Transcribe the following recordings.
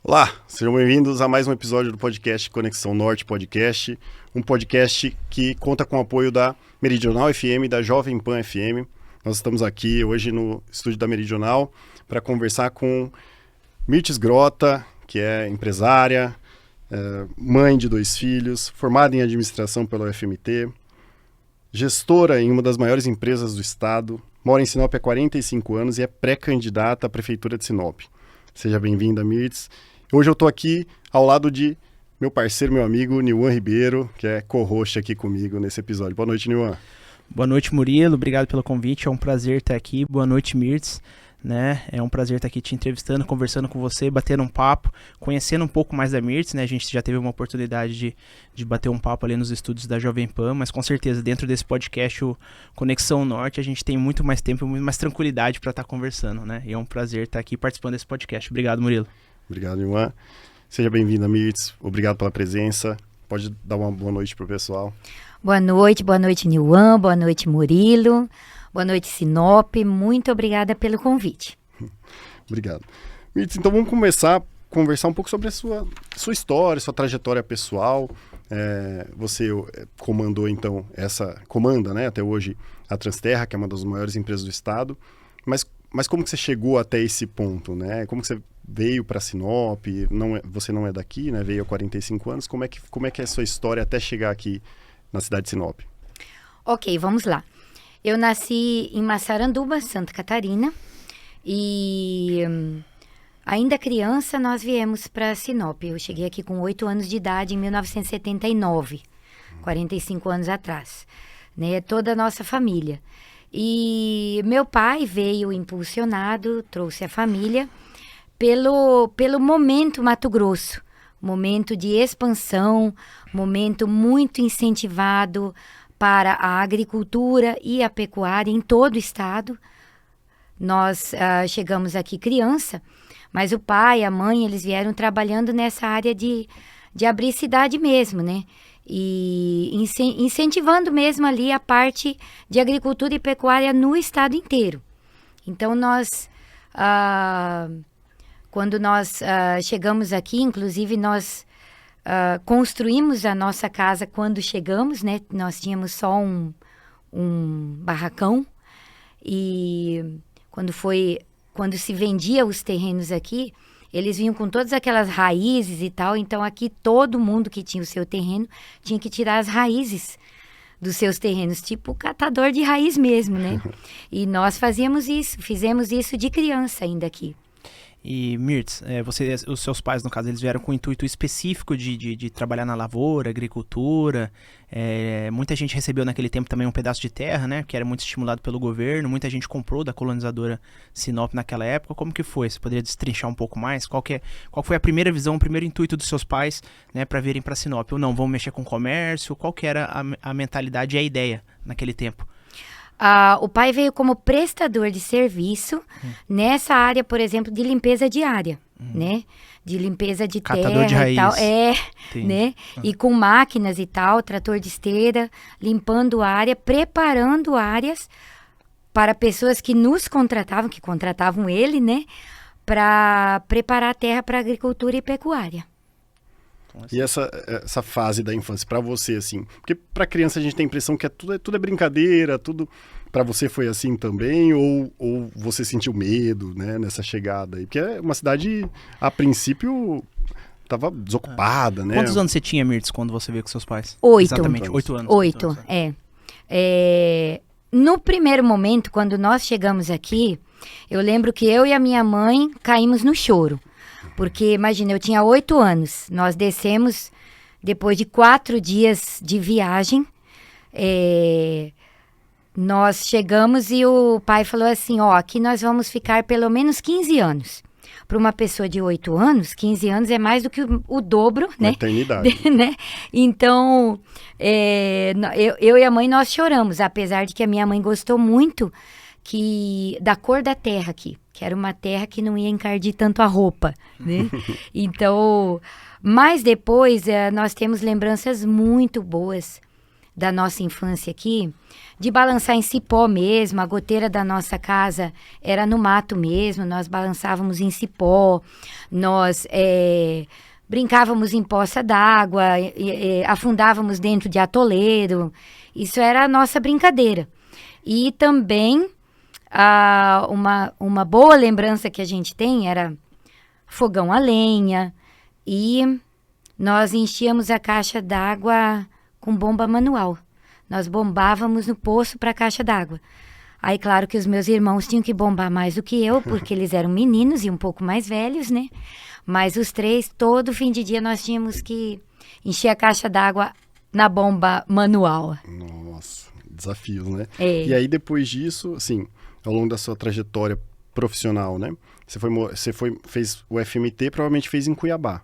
Olá, sejam bem-vindos a mais um episódio do podcast Conexão Norte Podcast, um podcast que conta com o apoio da Meridional FM e da Jovem Pan FM. Nós estamos aqui hoje no estúdio da Meridional para conversar com Mirtz Grota, que é empresária, mãe de 2 filhos, formada em administração pela UFMT, gestora em uma das maiores empresas do estado, mora em Sinop há 45 anos e é pré-candidata à Prefeitura de Sinop. Seja bem-vinda, Mirtz. Hoje eu estou aqui ao lado de meu parceiro, meu amigo, Niuan Ribeiro, que é co-host aqui comigo nesse episódio. Boa noite, Niuan. Boa noite, Murilo. Obrigado pelo convite. É um prazer estar aqui. Boa noite, Mirtz. É um prazer estar aqui te entrevistando, conversando com você, batendo um papo, conhecendo um pouco mais da Mirtz, A gente já teve uma oportunidade de bater um papo ali nos estúdios da Jovem Pan, mas com certeza dentro desse podcast, o Conexão Norte, a gente tem muito mais tempo e muito mais tranquilidade para estar conversando, E é um prazer estar aqui participando desse podcast. Obrigado, Murilo. Obrigado, Niuan. Seja bem-vinda, Mirtz. Obrigado pela presença. Pode dar uma boa noite pro pessoal. Boa noite, Niuan. Boa noite, Murilo. Boa noite, Sinop. Muito obrigada pelo convite. Obrigado. Mirtz, então vamos começar a conversar um pouco sobre a sua história, sua trajetória pessoal. Você comandou, então, comanda, até hoje, a Transterra, que é uma das maiores empresas do estado. Mas como que você chegou até esse ponto, Como que você veio para Sinop? Você não é daqui, Veio há 45 anos. Como é que é a sua história até chegar aqui na cidade de Sinop? Ok, vamos lá. Eu nasci em Massaranduba, Santa Catarina, e ainda criança nós viemos para Sinop. Eu cheguei aqui com 8 anos de idade em 1979, 45 anos atrás, Toda a nossa família. E meu pai veio impulsionado, trouxe a família pelo momento Mato Grosso, momento de expansão, momento muito incentivado para a agricultura e a pecuária em todo o estado. Nós chegamos aqui criança, mas o pai e a mãe, eles vieram trabalhando nessa área de abrir cidade mesmo, E incentivando mesmo ali a parte de agricultura e pecuária no estado inteiro. Então, quando nós chegamos aqui, inclusive nós construímos a nossa casa quando chegamos, Nós tínhamos só um barracão e quando se vendia os terrenos aqui, eles vinham com todas aquelas raízes e tal, então aqui todo mundo que tinha o seu terreno tinha que tirar as raízes dos seus terrenos, tipo catador de raiz mesmo, E nós fizemos isso de criança ainda aqui. E Mirtz, os seus pais, no caso, eles vieram com o intuito específico de trabalhar na lavoura, agricultura. Muita gente recebeu naquele tempo também um pedaço de terra, que era muito estimulado pelo governo. Muita gente comprou da colonizadora Sinop naquela época. Como que foi? Você poderia destrinchar um pouco mais? Qual foi a primeira visão, o primeiro intuito dos seus pais, para virem para Sinop? Ou não, vão mexer com comércio? Qual que era a mentalidade e a ideia naquele tempo? O pai veio como prestador de serviço nessa área, por exemplo, de limpeza diária, De limpeza de catador terra de raiz. E tal, E com máquinas e tal, trator de esteira, limpando área, preparando áreas para pessoas que nos contratavam, que contratavam ele, para preparar a terra para agricultura e pecuária. E essa fase da infância, para você, assim, porque para criança a gente tem a impressão que tudo é brincadeira, tudo. Para você foi assim também, ou você sentiu medo, nessa chegada aí? Porque é uma cidade, a princípio, estava desocupada, Quantos anos você tinha, Mirtz, quando você veio com seus pais? 8. Exatamente, 8 anos. 8, No primeiro momento, quando nós chegamos aqui, eu lembro que eu e a minha mãe caímos no choro. Porque, imagina, eu tinha 8 anos. Nós descemos depois de 4 dias de viagem. Nós chegamos e o pai falou assim, aqui nós vamos ficar pelo menos 15 anos. Para uma pessoa de 8 anos, 15 anos é mais do que o dobro, Uma eternidade. Então, eu e a mãe, nós choramos, apesar de que a minha mãe gostou muito da cor da terra aqui, que era uma terra que não ia encardir tanto a roupa, Então, mas depois nós temos lembranças muito boas da nossa infância aqui, de balançar em cipó mesmo. A goteira da nossa casa era no mato mesmo, nós balançávamos em cipó, nós brincávamos em poça d'água, afundávamos dentro de atoleiro. Isso era a nossa brincadeira. E também uma boa lembrança que a gente tem era fogão a lenha, e nós enchíamos a caixa d'água com bomba manual. Nós bombávamos no poço para a caixa d'água. Aí, claro que os meus irmãos tinham que bombar mais do que eu, porque eles eram meninos e um pouco mais velhos, né? Mas os três, todo fim de dia, nós tínhamos que encher a caixa d'água na bomba manual. Nossa, desafios, né? É. E aí, depois disso, assim, ao longo da sua trajetória profissional, né? Fez o FMT, provavelmente fez em Cuiabá.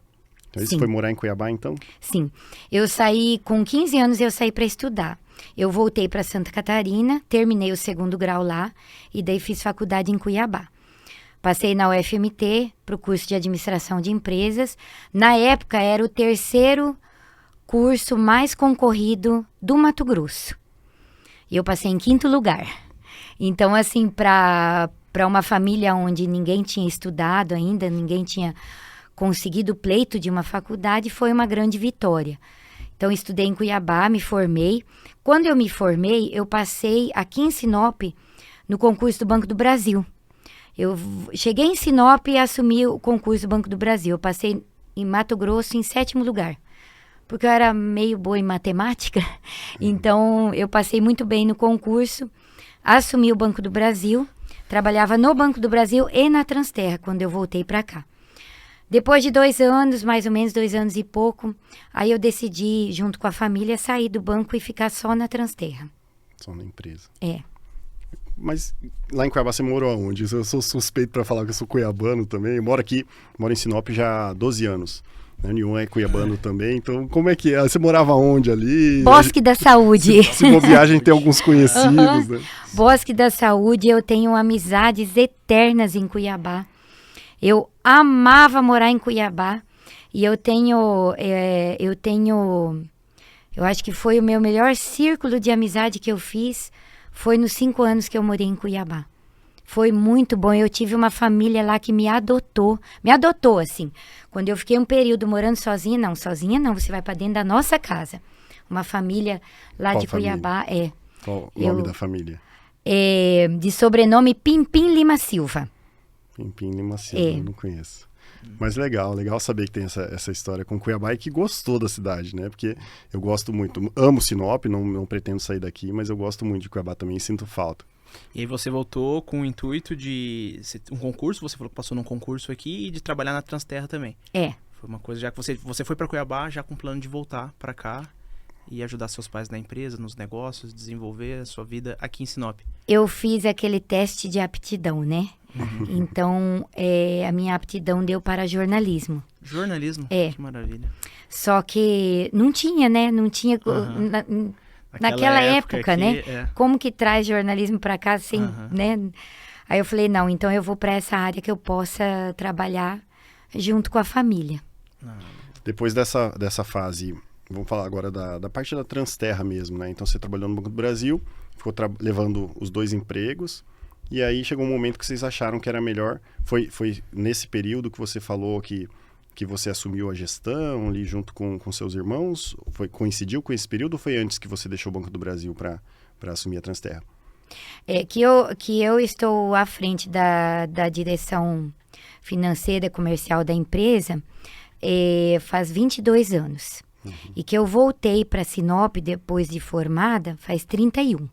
Então, você foi morar em Cuiabá, então? Sim. Eu saí, com 15 anos, eu saí para estudar. Eu voltei para Santa Catarina, terminei o 2º grau lá, e daí fiz faculdade em Cuiabá. Passei na UFMT para o curso de Administração de Empresas. Na época, era o 3º curso mais concorrido do Mato Grosso. E eu passei em 5º lugar. Então, assim, para uma família onde ninguém tinha estudado ainda, ninguém tinha conseguido o pleito de uma faculdade, foi uma grande vitória. Então, estudei em Cuiabá, me formei. Quando eu me formei, eu passei aqui em Sinop no concurso do Banco do Brasil. Eu cheguei em Sinop e assumi o concurso do Banco do Brasil. Eu passei em Mato Grosso em 7º lugar, porque eu era meio boa em matemática. Então, eu passei muito bem no concurso, assumi o Banco do Brasil, trabalhava no Banco do Brasil e na Transterra, quando eu voltei para cá. Depois de 2 anos, mais ou menos 2 anos e pouco, aí eu decidi, junto com a família, sair do banco e ficar só na Transterra. Só na empresa. É. Mas lá em Cuiabá você morou aonde? Eu sou suspeito para falar que eu sou cuiabano também. Eu moro aqui, moro em Sinop já há 12 anos. O Nilton é cuiabano também, então como é que é? Você morava onde ali? Bosque da Saúde. Se for viagem, tem alguns conhecidos, né? Bosque da Saúde, eu tenho amizades eternas em Cuiabá. Eu amava morar em Cuiabá e eu acho que foi o meu melhor círculo de amizade que eu fiz, foi nos 5 anos que eu morei em Cuiabá. Foi muito bom, eu tive uma família lá que me adotou assim. Quando eu fiquei um período morando sozinha não, você vai para dentro da nossa casa. Uma família lá Qual de família? Cuiabá, Qual o nome da família? De sobrenome Pimpim Lima Silva. Pimpim Lima Silva, eu não conheço. Mas legal saber que tem essa história com Cuiabá e que gostou da cidade, né? Porque eu gosto muito, amo Sinop, não pretendo sair daqui, mas eu gosto muito de Cuiabá também e sinto falta. E aí você voltou com o intuito de um concurso, você falou que passou num concurso aqui, e de trabalhar na Transterra também. É. Foi uma coisa, já que você foi para Cuiabá já com plano de voltar para cá e ajudar seus pais na empresa, nos negócios, desenvolver a sua vida aqui em Sinop. Eu fiz aquele teste de aptidão, né? Então, a minha aptidão deu para jornalismo. Jornalismo? É. Que maravilha. Só que não tinha, né? Não tinha... Naquela época, aqui, né? Como que traz jornalismo para cá sem, né? Aí eu falei, não, então eu vou para essa área que eu possa trabalhar junto com a família. Depois dessa fase, vamos falar agora da parte da Transterra mesmo, né? Então você trabalhou no Banco do Brasil, ficou levando os 2 empregos, e aí chegou um momento que vocês acharam que era melhor. Foi nesse período que você falou que você assumiu a gestão ali junto com seus irmãos? Coincidiu com esse período ou foi antes que você deixou o Banco do Brasil para assumir a Transterra? Que eu estou à frente da direção financeira e comercial da empresa faz 22 anos. E que eu voltei para Sinop depois de formada faz 31.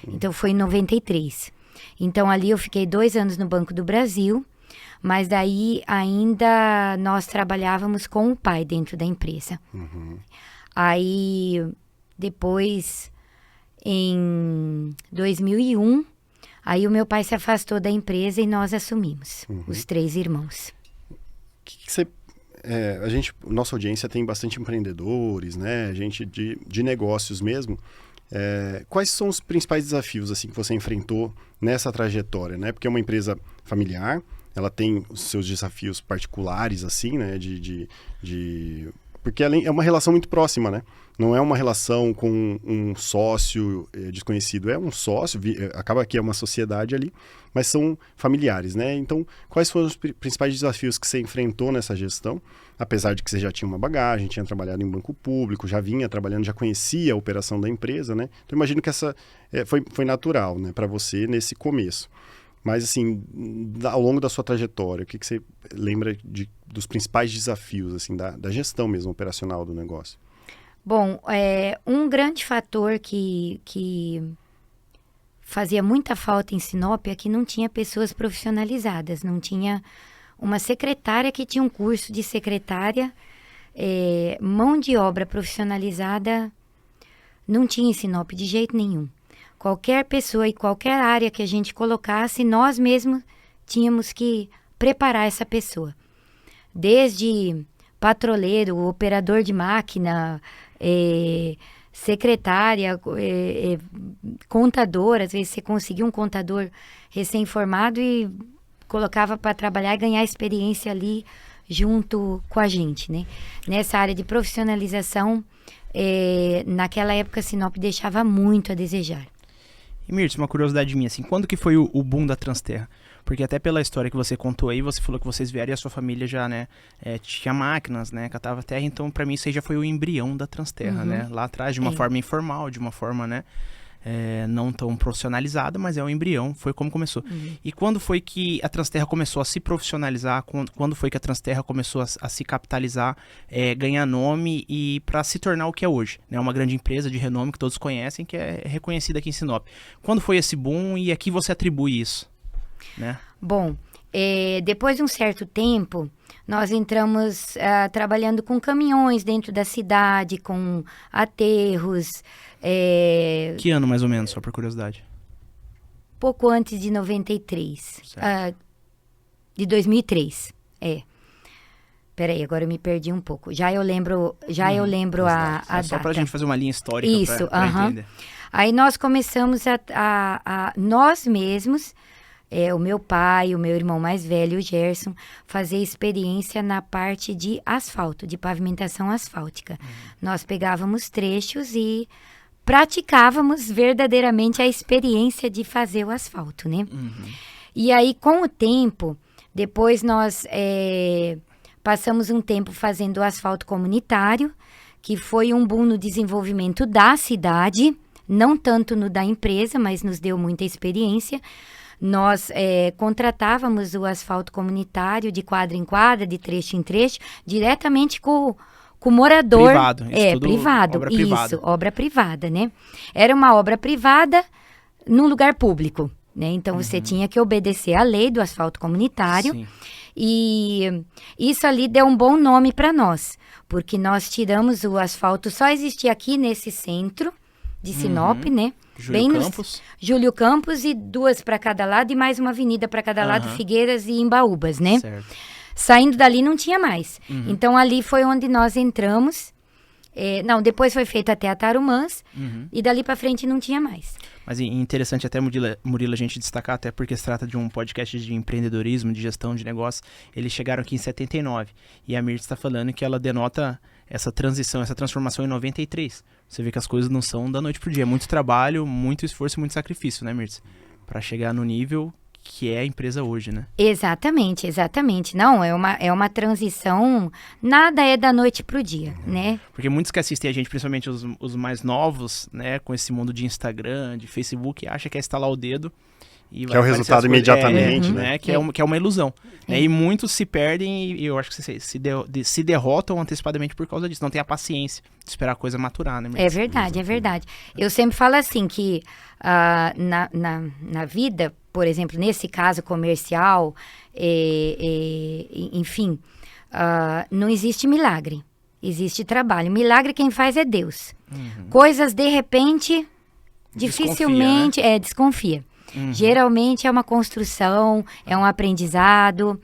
Então foi em 93. Então ali eu fiquei 2 anos no Banco do Brasil, mas daí ainda nós trabalhávamos com o pai dentro da empresa. Aí depois, em 2001, aí o meu pai se afastou da empresa e nós assumimos, os 3 irmãos. Que você... nossa audiência tem bastante empreendedores, né? Gente de negócios mesmo. Quais são os principais desafios assim, que você enfrentou nessa trajetória, né? Porque é uma empresa familiar, ela tem os seus desafios particulares, assim, né? De porque é uma relação muito próxima, né? Não é uma relação com um sócio desconhecido, é um sócio, acaba que é uma sociedade ali, mas são familiares, né? Então, quais foram os principais desafios que você enfrentou nessa gestão? Apesar de que você já tinha uma bagagem, tinha trabalhado em banco público, já vinha trabalhando, já conhecia a operação da empresa, né? Então, imagino que essa foi natural, né, para você nesse começo. Mas, assim, ao longo da sua trajetória, o que você lembra dos principais desafios, assim, da gestão mesmo operacional do negócio? Bom, um grande fator que fazia muita falta em Sinop é que não tinha pessoas profissionalizadas, não tinha uma secretária que tinha um curso de secretária, mão de obra profissionalizada não tinha em Sinop de jeito nenhum. Qualquer pessoa e qualquer área que a gente colocasse, nós mesmos tínhamos que preparar essa pessoa. Desde patroleiro, operador de máquina, secretária, contador. Às vezes você conseguia um contador recém-formado e colocava para trabalhar e ganhar experiência ali junto com a gente, né? Nessa área de profissionalização, naquela época Sinop deixava muito a desejar. E Mirtz, uma curiosidade minha, assim, quando que foi o boom da Transterra? Porque até pela história que você contou aí, você falou que vocês vieram e a sua família já, né, tinha máquinas, né, catava terra, então pra mim isso aí já foi o embrião da Transterra, né, lá atrás, de uma forma informal, de uma forma, né, não tão profissionalizada, mas é o embrião, foi como começou. E quando foi que a Transterra começou a se profissionalizar, quando foi que a Transterra começou a se capitalizar, ganhar nome e para se tornar o que é hoje, né? Uma grande empresa de renome que todos conhecem, que é reconhecida aqui em Sinop. Quando foi esse boom e a que você atribui isso, né? Bom, depois de um certo tempo, nós entramos trabalhando com caminhões dentro da cidade, com aterros. Que ano, mais ou menos, só por curiosidade? Pouco antes de 93. De 2003, Peraí, agora eu me perdi um pouco. Já eu lembro a data. Só pra gente fazer uma linha histórica. Isso, pra entender. Aí nós começamos nós mesmos, o meu pai, o meu irmão mais velho, o Gerson, fazer experiência na parte de asfalto, de pavimentação asfáltica. Nós pegávamos trechos e praticávamos verdadeiramente a experiência de fazer o asfalto, né? E aí, com o tempo, depois nós passamos um tempo fazendo o asfalto comunitário, que foi um boom no desenvolvimento da cidade, não tanto no da empresa, mas nos deu muita experiência. Nós contratávamos o asfalto comunitário de quadra em quadra, de trecho em trecho, diretamente com o morador. Privado. Privado. Obra privada. Isso, obra privada, né? Era uma obra privada num lugar público, né? Então, você tinha que obedecer à lei do asfalto comunitário. Sim. E isso ali deu um bom nome para nós, porque nós tiramos o asfalto, só existia aqui nesse centro de Sinop, né? Júlio Campos. Júlio Campos e 2 para cada lado e mais uma avenida para cada lado, Figueiras e Embaúbas, né? Certo. Saindo dali não tinha mais. Então ali foi onde nós entramos. Depois foi feito até a Tarumãs e dali para frente não tinha mais. Mas interessante até, Murilo, a gente destacar, até porque se trata de um podcast de empreendedorismo, de gestão de negócios. Eles chegaram aqui em 79 e a Mirtz está falando que ela denota essa transição, essa transformação em 93. Você vê que as coisas não são da noite pro dia. É muito trabalho, muito esforço e muito sacrifício, né, Mirtz? Para chegar no nível que é a empresa hoje, né? Exatamente. Não, é uma transição, nada é da noite pro dia, né? Porque muitos que assistem a gente, principalmente os mais novos, né, com esse mundo de Instagram, de Facebook, acham que é instalar o dedo e vai que é o resultado imediatamente, né? Que é uma ilusão. Né? E muitos se perdem e eu acho que se derrotam antecipadamente por causa disso. Não tem a paciência de esperar a coisa maturar, né? É verdade. Eu sempre falo assim que na vida, por exemplo, nesse caso comercial, enfim, não existe milagre. Existe trabalho. Milagre quem faz é Deus. Coisas, de repente, dificilmente... Desconfia. Geralmente é uma construção, é um aprendizado,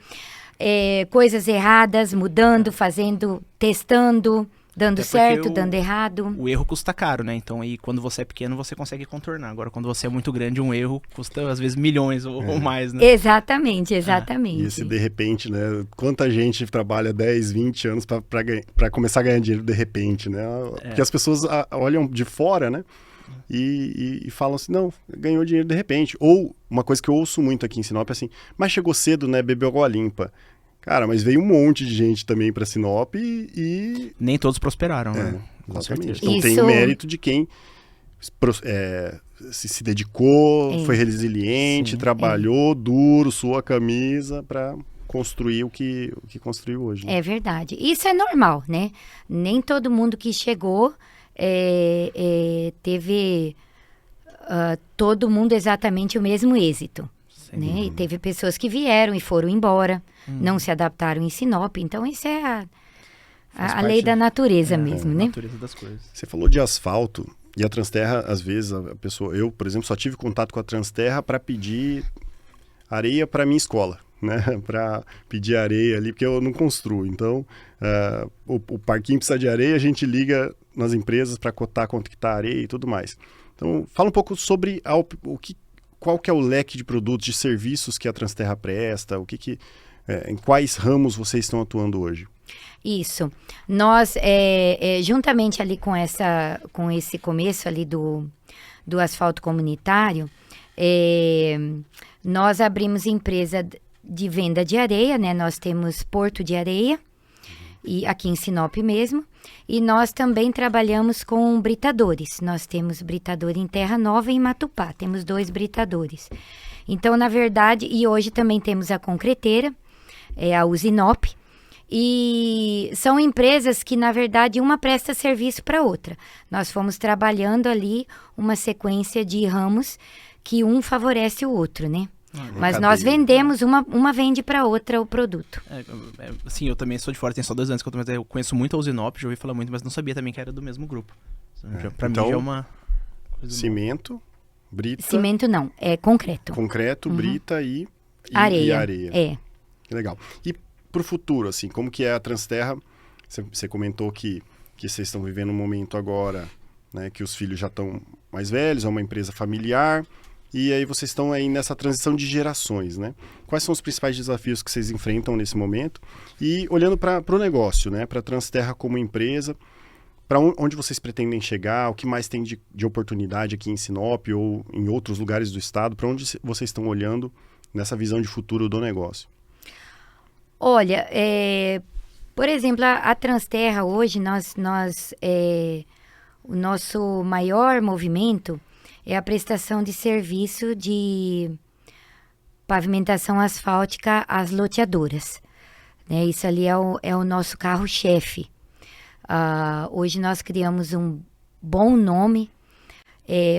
coisas erradas, mudando, fazendo, testando, Dando Até certo, porque dando errado. O erro custa caro, né? Então, aí, quando você é pequeno, você consegue contornar. Agora, quando você é muito grande, um erro custa, às vezes, milhões ou mais, né? Exatamente, E exatamente. esse de repente, né? Quanta gente trabalha 10, 20 anos para começar a ganhar dinheiro de repente, né? Porque as pessoas olham de fora, né? E falam assim, não, ganhou dinheiro de repente. Ou uma coisa que eu ouço muito aqui em Sinop é assim, mas chegou cedo, né? Bebeu água limpa. Cara, mas veio um monte de gente também para Sinop e... Nem todos prosperaram, né? Com Exatamente. certeza. Então tem o mérito de quem se dedicou, foi resiliente, Sim. trabalhou duro, suou a camisa para construir o que construiu hoje. Né? É verdade. Isso é normal, né? Nem todo mundo que chegou teve todo mundo exatamente o mesmo êxito. Né? E teve pessoas que vieram e foram embora, não se adaptaram em Sinop. Então, isso é a lei da natureza mesmo, né? A natureza das coisas. Você falou de asfalto e a Transterra, às vezes, a pessoa... Eu, por exemplo, só tive contato com a Transterra para pedir areia para minha escola. Né, para pedir areia ali, porque eu não construo. Então, o parquinho precisa de areia, a gente liga nas empresas para cotar quanto que está a areia e tudo mais. Então, fala um pouco sobre qual que é o leque de produtos, de serviços que a Transterra presta, em quais ramos vocês estão atuando hoje? Isso. Nós, juntamente ali com esse começo ali do asfalto comunitário, nós abrimos empresa de venda de areia, né? Nós temos Porto de Areia, e aqui em Sinop mesmo, e nós também trabalhamos com britadores. Nós temos britador em Terra Nova e em Matupá, temos 2 britadores. Então, na verdade, e hoje também temos a concreteira, a Usinop, e são empresas que, na verdade, uma presta serviço para outra. Nós fomos trabalhando ali uma sequência de ramos que um favorece o outro, né? Mas nós vendemos, uma vende para outra o produto. Sim, eu também sou de fora, tem só 2 anos que eu tô, mas eu conheço muito a Usinop, já ouvi falar muito, mas não sabia também que era do mesmo grupo. Pra mim já é uma coisa cimento, brita... Cimento não, é concreto. Concreto, brita e areia. Que legal. E pro futuro, assim, como que é a Transterra? Você comentou que vocês estão vivendo um momento agora, né, que os filhos já estão mais velhos, é uma empresa familiar... E aí vocês estão aí nessa transição de gerações, né? Quais são os principais desafios que vocês enfrentam nesse momento? E olhando para o negócio, né? Para a Transterra como empresa, para onde vocês pretendem chegar? O que mais tem de oportunidade aqui em Sinop ou em outros lugares do estado? Para onde vocês estão olhando nessa visão de futuro do negócio? Olha, por exemplo, a Transterra hoje, o nosso maior movimento... é a prestação de serviço de pavimentação asfáltica às loteadoras. Né? Isso ali é o nosso carro-chefe. Hoje nós criamos um bom nome,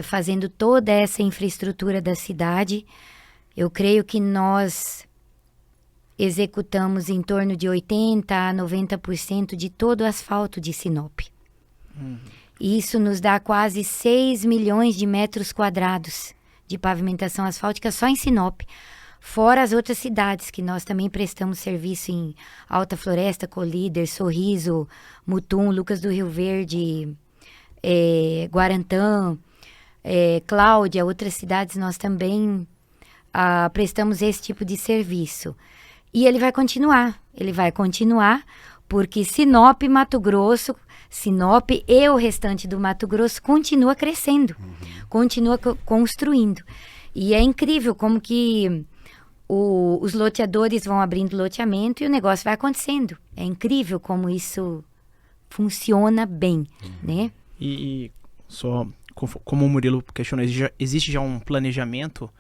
fazendo toda essa infraestrutura da cidade. Eu creio que nós executamos em torno de 80% a 90% de todo o asfalto de Sinop. Isso nos dá quase 6 milhões de metros quadrados de pavimentação asfáltica só em Sinop. Fora as outras cidades que nós também prestamos serviço em Alta Floresta, Colíder, Sorriso, Mutum, Lucas do Rio Verde, Guarantã, Cláudia, outras cidades nós também prestamos esse tipo de serviço. E ele vai continuar porque Sinop, Mato Grosso... Sinop e o restante do Mato Grosso continua crescendo, continua construindo. E é incrível como que os loteadores vão abrindo loteamento e o negócio vai acontecendo. É incrível como isso funciona bem, né? E só como o Murilo questionou, existe já um planejamento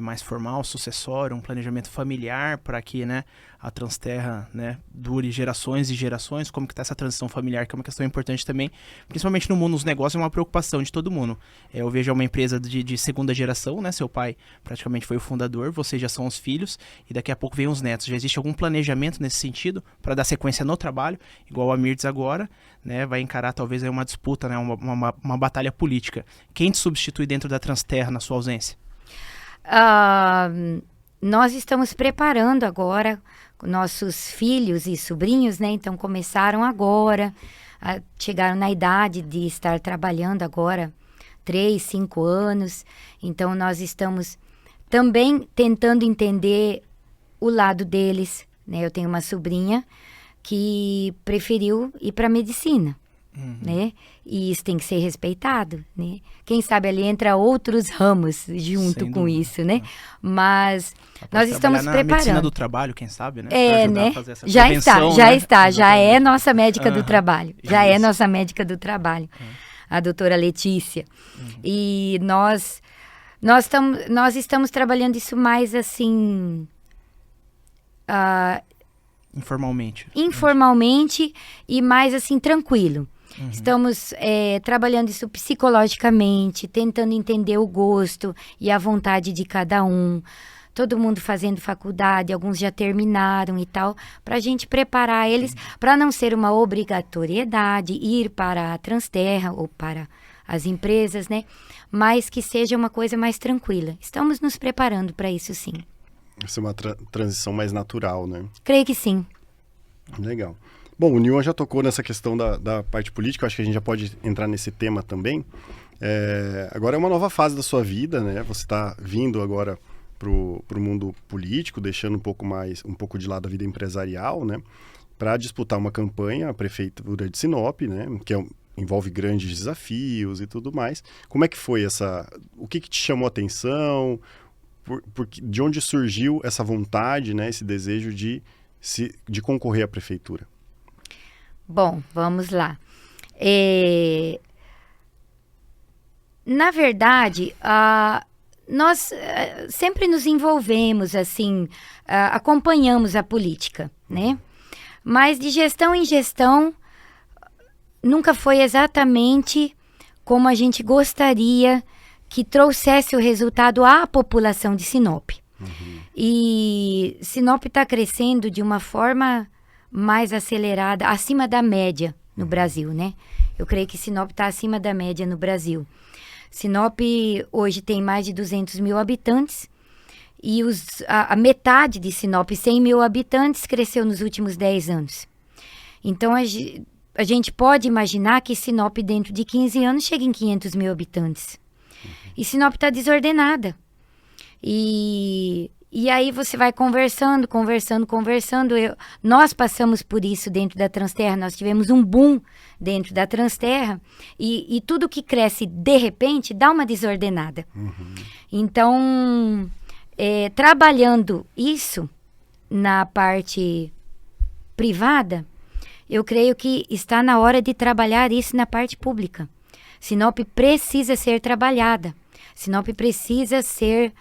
mais formal, sucessório, um planejamento familiar para que, né, a Transterra, né, dure gerações e gerações? Como que está essa transição familiar, que é uma questão importante também, principalmente no mundo dos negócios, é uma preocupação de todo mundo. Eu vejo uma empresa de segunda geração, né, seu pai praticamente foi o fundador, vocês já são os filhos, e daqui a pouco vem os netos. Já existe algum planejamento nesse sentido, para dar sequência no trabalho, igual a Mirtz agora, né, vai encarar talvez aí uma disputa, né, uma batalha política. Quem te substitui dentro da Transterra na sua ausência? Nós estamos preparando agora nossos filhos e sobrinhos, né? Então começaram agora chegaram na idade de estar trabalhando agora 3, 5 anos. Então, nós estamos também tentando entender o lado deles, né? Eu tenho uma sobrinha que preferiu ir para medicina, né? E isso tem que ser respeitado, né? Quem sabe ali entra outros ramos junto com isso, né? Mas nós estamos preparando. Medicina do trabalho, quem sabe, né? Né? A fazer essa prevenção, Já é nossa médica do trabalho. Já é nossa médica do trabalho, a doutora Letícia. E nós estamos trabalhando isso mais assim... informalmente e mais assim tranquilo. Estamos trabalhando isso psicologicamente, tentando entender o gosto e a vontade de cada um. Todo mundo fazendo faculdade, alguns já terminaram e tal, para a gente preparar eles para não ser uma obrigatoriedade ir para a Transterra ou para as empresas, né? Mas que seja uma coisa mais tranquila. Estamos nos preparando para isso, sim. Isso é uma transição mais natural, né? Creio que sim. Legal. Bom, o Nilman já tocou nessa questão da parte política, acho que a gente já pode entrar nesse tema também. Agora é uma nova fase da sua vida, né? Você está vindo agora pro mundo político, deixando um pouco de lado a vida empresarial, né? Para disputar uma campanha, a prefeitura de Sinop, né? Que envolve grandes desafios e tudo mais. Como é que foi o que te chamou a atenção? De onde surgiu essa vontade, né? Esse desejo de concorrer à prefeitura? Bom, vamos lá. Na verdade, nós sempre nos envolvemos, assim, acompanhamos a política, né? Mas de gestão em gestão, nunca foi exatamente como a gente gostaria que trouxesse o resultado à população de Sinop. E Sinop está crescendo de uma forma mais acelerada, acima da média no Brasil, né? Eu creio que Sinop está acima da média no Brasil. Sinop hoje tem mais de 200 mil habitantes e a metade de Sinop, 100 mil habitantes, cresceu nos últimos 10 anos. Então, a gente pode imaginar que Sinop, dentro de 15 anos, chega em 500 mil habitantes. E Sinop está desordenada. E aí você vai conversando. Nós passamos por isso dentro da Transterra, nós tivemos um boom dentro da Transterra e tudo que cresce de repente dá uma desordenada. Então, trabalhando isso na parte privada, eu creio que está na hora de trabalhar isso na parte pública. Sinop precisa ser trabalhada, Sinop precisa ser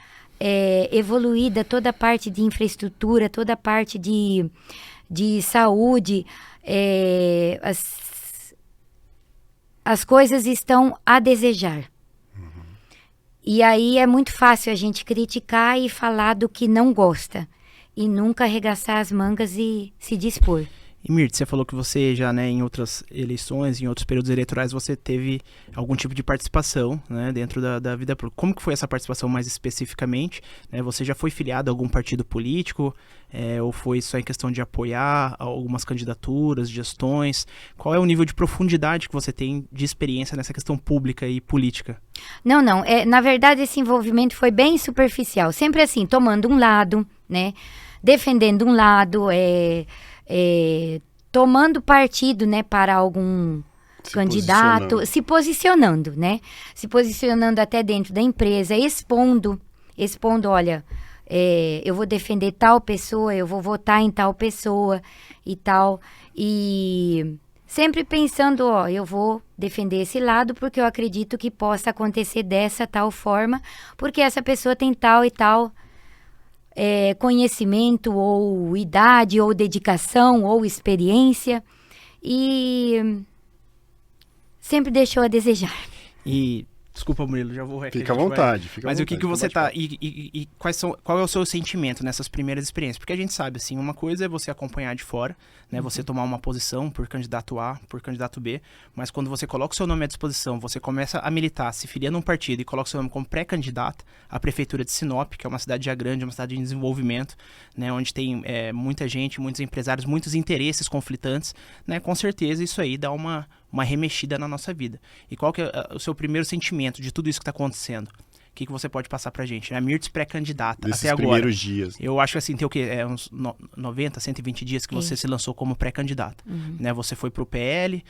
evoluída, toda a parte de infraestrutura, toda a parte de saúde, as coisas estão a desejar. E aí é muito fácil a gente criticar e falar do que não gosta, e nunca arregaçar as mangas e se dispor. E Mirth, você falou que você já, né, em outras eleições, em outros períodos eleitorais, você teve algum tipo de participação, né, dentro da vida pública. Como que foi essa participação mais especificamente? Né, você já foi filiado a algum partido político? Ou foi só em questão de apoiar algumas candidaturas, gestões? Qual é o nível de profundidade que você tem de experiência nessa questão pública e política? Não. Na verdade, esse envolvimento foi bem superficial. Sempre assim, tomando um lado, né, defendendo um lado, tomando partido, né, para algum candidato, se posicionando, né? Se posicionando até dentro da empresa, expondo, olha, eu vou defender tal pessoa, eu vou votar em tal pessoa e tal. E sempre pensando, eu vou defender esse lado porque eu acredito que possa acontecer dessa tal forma, porque essa pessoa tem tal e tal conhecimento, ou idade, ou dedicação, ou experiência, e sempre deixou a desejar. E Desculpa, Murilo, já vou... Fica à vontade, fica à Mas vontade. o que você tá... E qual é o seu sentimento nessas primeiras experiências? Porque a gente sabe, assim, uma coisa é você acompanhar de fora, né? Você tomar uma posição por candidato A, por candidato B, mas quando você coloca o seu nome à disposição, você começa a militar, se filia num partido e coloca o seu nome como pré-candidato à prefeitura de Sinop, que é uma cidade já grande, uma cidade em desenvolvimento, né? Onde tem muita gente, muitos empresários, muitos interesses conflitantes, né? Com certeza isso aí dá uma remexida na nossa vida. E qual que é o seu primeiro sentimento de tudo isso que está acontecendo? O que você pode passar pra gente? A Mirtz pré-candidata até agora. Primeiros dias. Eu acho que assim, tem o quê? Uns 90, 120 dias que você se lançou como pré-candidata. Né? Você foi pro PL,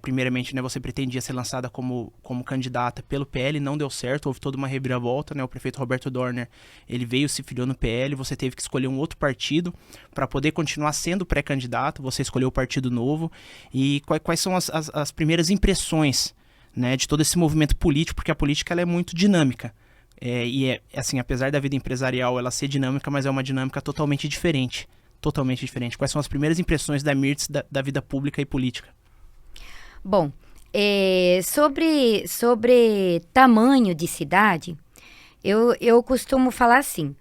primeiramente, né, você pretendia ser lançada como candidata pelo PL, não deu certo, houve toda uma reviravolta, né? O prefeito Roberto Dorner, ele veio, se filiou no PL, você teve que escolher um outro partido para poder continuar sendo pré-candidato, você escolheu o Partido Novo. E quais são as primeiras impressões, né, de todo esse movimento político, porque a política ela é muito dinâmica. Assim, apesar da vida empresarial ela ser dinâmica, mas é uma dinâmica totalmente diferente. Totalmente diferente. Quais são as primeiras impressões da Mirtz da vida pública e política? Bom, sobre tamanho de cidade, eu costumo falar assim.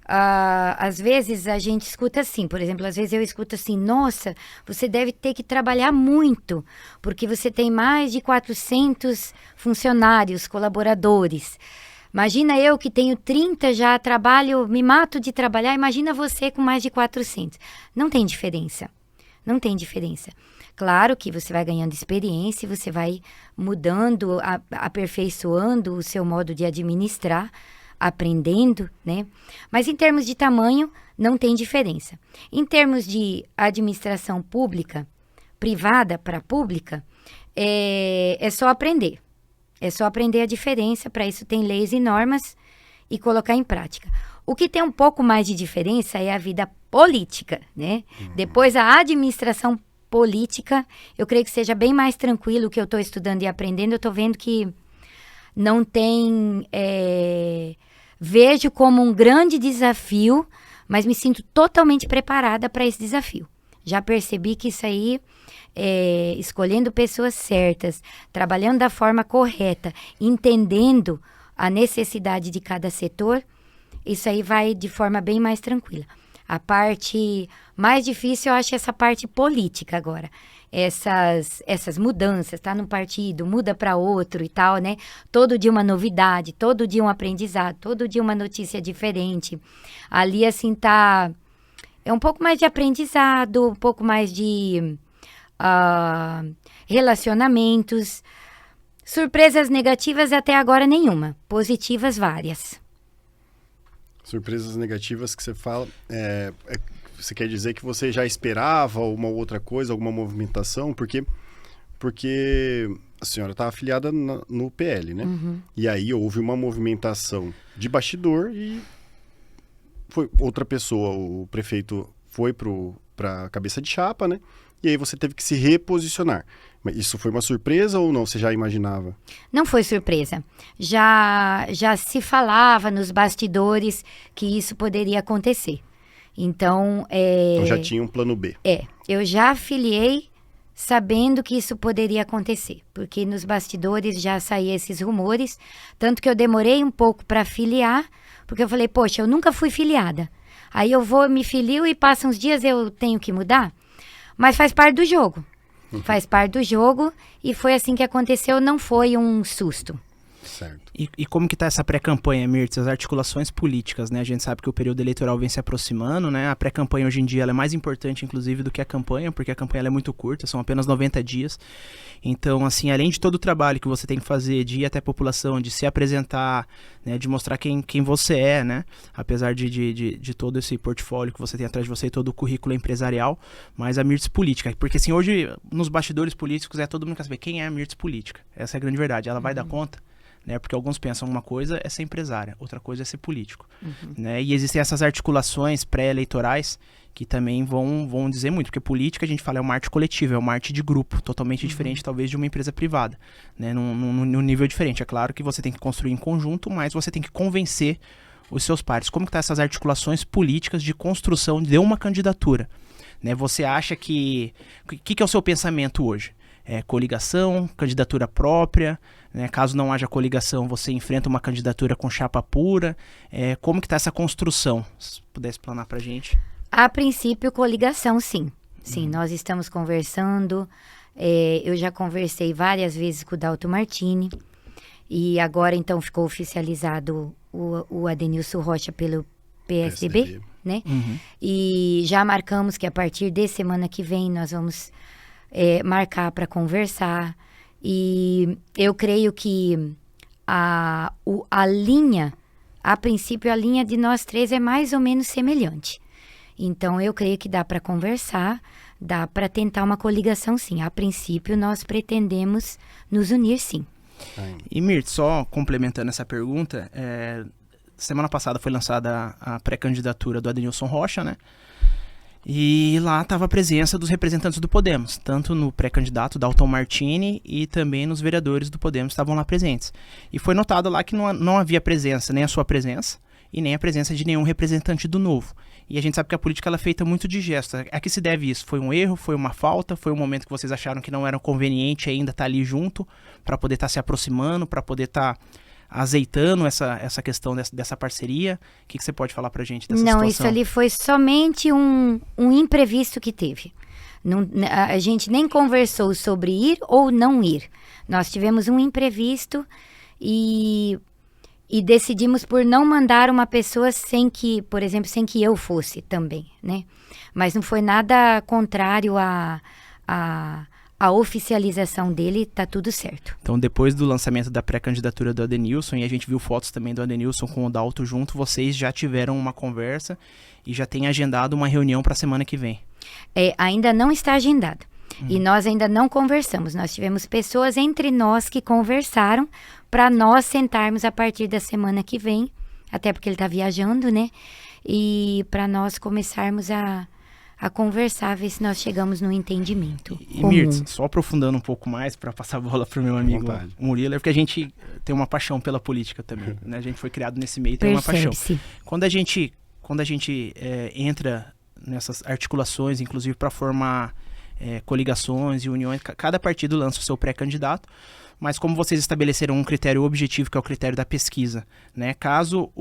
Às vezes a gente escuta assim, por exemplo, às vezes eu escuto assim, nossa, você deve ter que trabalhar muito, porque você tem mais de 400 funcionários, colaboradores. Imagina eu que tenho 30, já trabalho, me mato de trabalhar, imagina você com mais de 400. Não tem diferença, não tem diferença. Claro que você vai ganhando experiência, você vai mudando, aperfeiçoando o seu modo de administrar, aprendendo, né? Mas em termos de tamanho, não tem diferença. Em termos de administração pública, privada para pública, é só aprender. É só aprender a diferença, para isso tem leis e normas e colocar em prática. O que tem um pouco mais de diferença é a vida política, né? Depois a administração política, eu creio que seja bem mais tranquilo. O que eu estou estudando e aprendendo, eu estou vendo que não tem... Vejo como um grande desafio, mas me sinto totalmente preparada para esse desafio. Já percebi que isso aí, escolhendo pessoas certas, trabalhando da forma correta, entendendo a necessidade de cada setor, isso aí vai de forma bem mais tranquila. A parte mais difícil, eu acho essa parte política agora. Essas mudanças, tá num partido, muda para outro e tal, né? Todo dia uma novidade, todo dia um aprendizado, todo dia uma notícia diferente. Ali, assim, é um pouco mais de aprendizado, um pouco mais de relacionamentos. Surpresas negativas até agora nenhuma, positivas várias. Surpresas negativas que você fala, você quer dizer que você já esperava uma outra coisa, alguma movimentação? Porque a senhora está afiliada no PL, né? E aí houve uma movimentação de bastidor e foi outra pessoa, o prefeito foi para a cabeça de chapa, né? E aí você teve que se reposicionar. Mas isso foi uma surpresa ou não? Você já imaginava? Não foi surpresa. Já se falava nos bastidores que isso poderia acontecer. Então já tinha um plano B. Eu já afiliei sabendo que isso poderia acontecer. Porque nos bastidores já saíam esses rumores. Tanto que eu demorei um pouco para filiar. Porque eu falei, poxa, eu nunca fui filiada. Aí eu me filio e passam uns dias eu tenho que mudar. Mas faz parte do jogo. Faz parte do jogo e foi assim que aconteceu, não foi um susto. Certo. E como que tá essa pré-campanha, Mirtz? As articulações políticas, né? A gente sabe que o período eleitoral vem se aproximando, né? A pré-campanha hoje em dia ela é mais importante, inclusive, do que a campanha, porque a campanha ela é muito curta, são apenas 90 dias. Então, assim, além de todo o trabalho que você tem que fazer de ir até a população, de se apresentar, né? De mostrar quem você é, né? Apesar de todo esse portfólio que você tem atrás de você e todo o currículo empresarial, mas a Mirtz política. Porque, assim, hoje, nos bastidores políticos, todo mundo quer saber quem é a Mirtz política. Essa é a grande verdade. Ela vai dar conta? Né, porque alguns pensam uma coisa é ser empresária, outra coisa é ser político. Né, e existem essas articulações pré-eleitorais que também vão dizer muito, porque política a gente fala é uma arte coletiva, é uma arte de grupo, totalmente diferente talvez de uma empresa privada, né, num nível diferente. É claro que você tem que construir em conjunto, mas você tem que convencer os seus pares. Como que tá essas articulações políticas de construção de uma candidatura? Né, você acha que... O que é o seu pensamento hoje? coligação, candidatura própria, né? Caso não haja coligação, você enfrenta uma candidatura com chapa pura. Como que está essa construção? Se pudesse explanar para a gente. A princípio, coligação, sim. Sim, nós estamos conversando. Eu já conversei várias vezes com o Dalto Martini. E agora, então, ficou oficializado o Adenilson Rocha pelo PSDB, né? Uhum. E já marcamos que a partir de semana que vem nós vamos marcar para conversar. E eu creio que a linha, a princípio, a linha de nós três é mais ou menos semelhante. Então, eu creio que dá para conversar, dá para tentar uma coligação, sim. A princípio, nós pretendemos nos unir, sim. E Mirtz, só complementando essa pergunta, semana passada foi lançada a pré-candidatura do Adenilson Rocha, né? E lá estava a presença dos representantes do Podemos, tanto no pré-candidato Dalton Martini e também nos vereadores do Podemos estavam lá presentes. E foi notado lá que não havia presença, nem a sua presença, e nem a presença de nenhum representante do Novo. E a gente sabe que a política ela é feita muito de gestos. A que se deve isso? Foi um erro? Foi uma falta? Foi um momento que vocês acharam que não era conveniente ainda estar ali junto, para poder estar se aproximando, para poder estar azeitando essa questão dessa parceria? O que você pode falar para a gente dessa situação? Não, isso ali foi somente um imprevisto que teve. A gente nem conversou sobre ir ou não ir. Nós tivemos um imprevisto e decidimos por não mandar uma pessoa por exemplo, sem que eu fosse também, né? Mas não foi nada contrário à oficialização dele, tá tudo certo. Então, depois do lançamento da pré-candidatura do Adenilson, e a gente viu fotos também do Adenilson com o Dalto junto, vocês já tiveram uma conversa e já têm agendado uma reunião para a semana que vem? Ainda não está agendada. E nós ainda não conversamos. Nós tivemos pessoas entre nós que conversaram para nós sentarmos a partir da semana que vem, até porque ele está viajando, né? E para nós começarmos a conversar, ver se nós chegamos num entendimento. E Mirtz, só aprofundando um pouco mais para passar a bola para o meu amigo Murilo, é porque a gente tem uma paixão pela política também, né? A gente foi criado nesse meio e tem uma paixão. Quando a gente entra nessas articulações, inclusive para formar coligações e uniões, cada partido lança o seu pré-candidato, mas como vocês estabeleceram um critério objetivo, que é o critério da pesquisa, né? Caso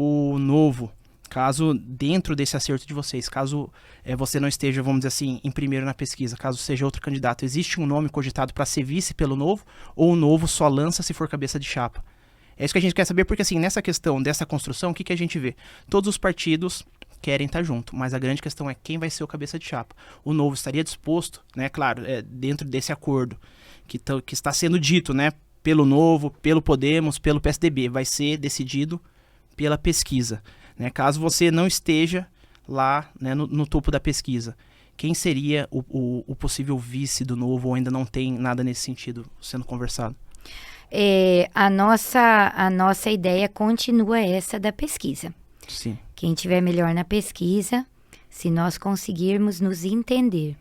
dentro desse acerto de vocês, caso você não esteja, vamos dizer assim, em primeiro na pesquisa, caso seja outro candidato, existe um nome cogitado para ser vice pelo Novo, ou o Novo só lança se for cabeça de chapa? É isso que a gente quer saber, porque assim, nessa questão dessa construção, o que a gente vê? Todos os partidos querem estar junto, mas a grande questão é quem vai ser o cabeça de chapa. O Novo estaria disposto, né, claro, dentro desse acordo que está sendo dito, né, pelo Novo, pelo Podemos, pelo PSDB, vai ser decidido pela pesquisa, né? Caso você não esteja lá, né, no topo da pesquisa, quem seria o possível vice do Novo, ou ainda não tem nada nesse sentido sendo conversado? A nossa ideia continua essa da pesquisa. Sim. Quem tiver melhor na pesquisa, se nós conseguirmos nos entender,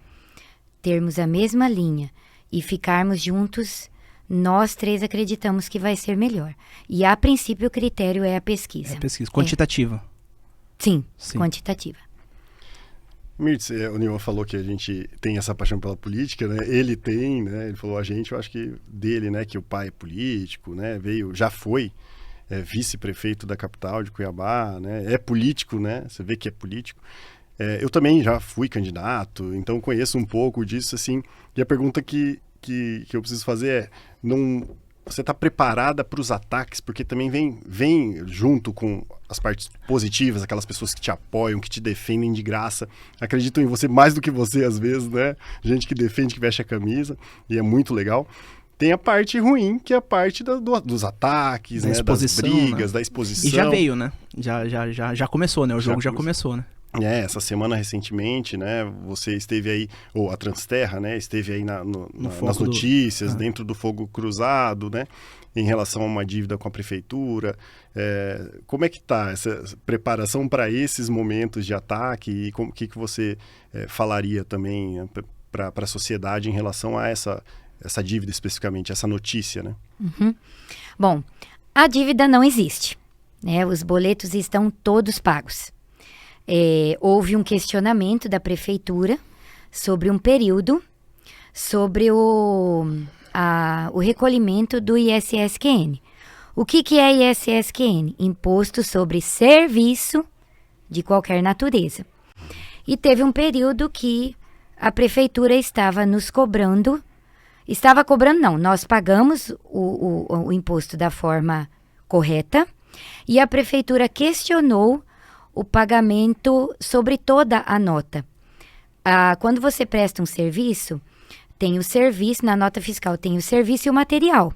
termos a mesma linha e ficarmos juntos, nós três acreditamos que vai ser melhor. E a princípio o critério é a pesquisa. É a pesquisa quantitativa. Sim, quantitativa. Mirtz, o Nilma falou que a gente tem essa paixão pela política, né? Ele tem, né? Ele falou a gente, eu acho que dele, né? Que o pai é político, né? Já foi vice-prefeito da capital de Cuiabá, né? É político, né? Você vê que é político. Eu também já fui candidato, então conheço um pouco disso, assim. E a pergunta que eu preciso fazer você está preparada para os ataques? Porque também vem junto com as partes positivas, aquelas pessoas que te apoiam, que te defendem de graça, acreditam em você mais do que você às vezes, né? Gente que defende, que veste a camisa, e é muito legal. Tem a parte ruim, que é a parte dos ataques, né? Das brigas, né? Da exposição. E já veio, né? Já começou, né? O jogo já começou, né? Essa semana recentemente, né, você esteve aí, ou a Transterra, né, esteve aí nas notícias, dentro do fogo cruzado, né, em relação a uma dívida com a prefeitura. Como é que está essa preparação para esses momentos de ataque e o que você falaria também para a sociedade em relação a essa dívida especificamente, essa notícia, né? Uhum. Bom, a dívida não existe, né, os boletos estão todos pagos. Houve um questionamento da prefeitura sobre um período sobre o recolhimento do ISSQN. O que é ISSQN? Imposto sobre serviço de qualquer natureza. E teve um período que a prefeitura estava cobrando não, nós pagamos o imposto da forma correta e a prefeitura questionou o pagamento sobre toda a nota. Quando você presta um serviço, tem o serviço, na nota fiscal tem o serviço e o material.